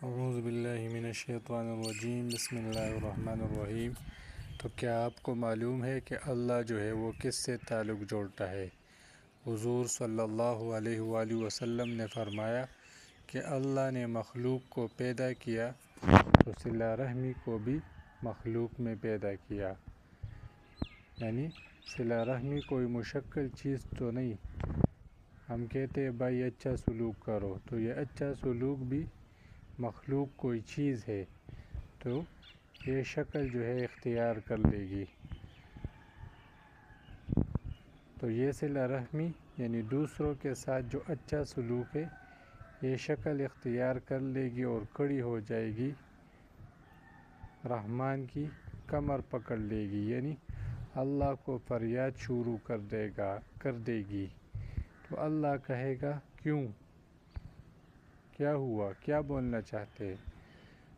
اعوذ باللہ من الشیطان الرجیم بسم اللہ الرحمن الرحیم۔ تو کیا آپ کو معلوم ہے کہ اللہ جو ہے وہ کس سے تعلق جوڑتا ہے؟ حضور صلی اللہ علیہ وآلہ وسلم نے فرمایا کہ اللہ نے مخلوق کو پیدا کیا تو صلہ رحمی کو بھی مخلوق میں پیدا کیا، یعنی صلہ رحمی کوئی مشکل چیز تو نہیں۔ ہم کہتے ہیں بھائی اچھا سلوک کرو، تو یہ اچھا سلوک بھی مخلوق کوئی چیز ہے تو یہ شکل جو ہے اختیار کر لے گی۔ تو یہ صلہ رحمی یعنی دوسروں کے ساتھ جو اچھا سلوک ہے یہ شکل اختیار کر لے گی اور کھڑی ہو جائے گی، رحمان کی کمر پکڑ لے گی، یعنی اللہ کو فریاد شروع کر دے گی۔ تو اللہ کہے گا کیوں، کیا ہوا، کیا بولنا چاہتے ہیں؟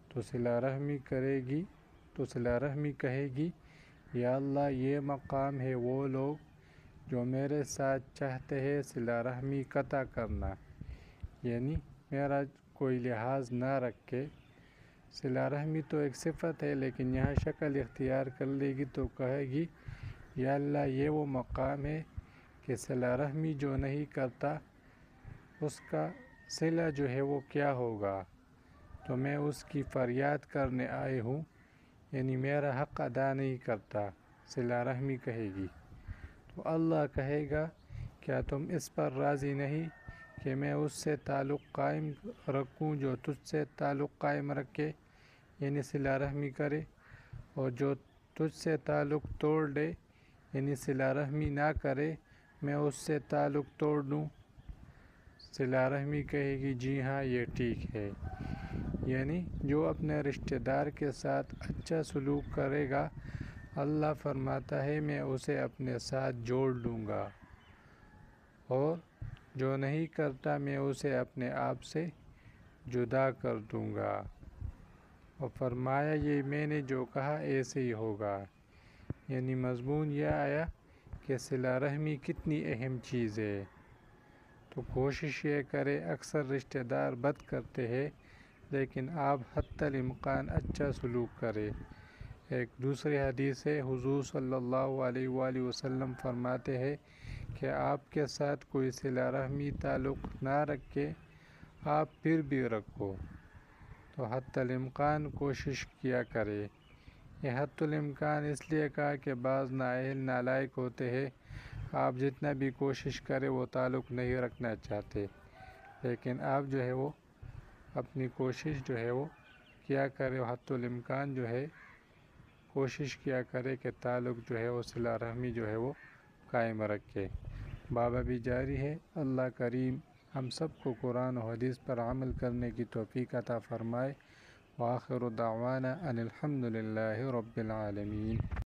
تو صلہ رحمی کرے گی، تو صلہ رحمی کہے گی یا اللہ یہ مقام ہے وہ لوگ جو میرے ساتھ چاہتے ہیں صلہ رحمی قطع کرنا، یعنی میرا کوئی لحاظ نہ رکھے۔ صلہ رحمی تو ایک صفت ہے لیکن یہاں شکل اختیار کر لے گی تو کہے گی یا اللہ یہ وہ مقام ہے کہ صلہ رحمی جو نہیں کرتا اس کا صلہ جو ہے وہ کیا ہوگا، تو میں اس کی فریاد کرنے آئے ہوں، یعنی میرا حق ادا نہیں کرتا، صلہ رحمی کہے گی۔ تو اللہ کہے گا کیا تم اس پر راضی نہیں کہ میں اس سے تعلق قائم رکھوں جو تجھ سے تعلق قائم رکھے، یعنی صلہ رحمی کرے، اور جو تجھ سے تعلق توڑ دے یعنی صلہ رحمی نہ کرے میں اس سے تعلق توڑ دوں؟ صلہ رحمی کہے گی جی ہاں یہ ٹھیک ہے، یعنی جو اپنے رشتہ دار کے ساتھ اچھا سلوک کرے گا اللہ فرماتا ہے میں اسے اپنے ساتھ جوڑ لوں گا، اور جو نہیں کرتا میں اسے اپنے آپ سے جدا کر دوں گا، اور فرمایا یہ میں نے جو کہا ایسے ہی ہوگا۔ یعنی مضمون یہ آیا کہ صلہ رحمی کتنی اہم چیز ہے۔ تو کوشش یہ کرے، اکثر رشتہ دار بد کرتے ہیں لیکن آپ حتی الامکان اچھا سلوک کرے۔ ایک دوسری حدیث ہے، حضور صلی اللہ علیہ وآلہ وسلم فرماتے ہیں کہ آپ کے ساتھ کوئی صلہ رحمی تعلق نہ رکھے آپ پھر بھی رکھو تو حتی الامکان کوشش کیا کرے۔ یہ حتی الامکان اس لیے کہا کہ بعض نااہل نالائق ہوتے ہیں، آپ جتنا بھی کوشش کرے وہ تعلق نہیں رکھنا چاہتے، لیکن آپ جو ہے وہ اپنی کوشش جو ہے وہ کیا کرے، حتی الامکان جو ہے کوشش کیا کرے کہ تعلق جو ہے وہ صلہ رحمی جو ہے وہ قائم رکھے۔ بابا بھی جاری ہے۔ اللہ کریم ہم سب کو قرآن و حدیث پر عمل کرنے کی توفیق عطا فرمائے۔ وآخر دعوانا ان الحمد للہ رب العالمین۔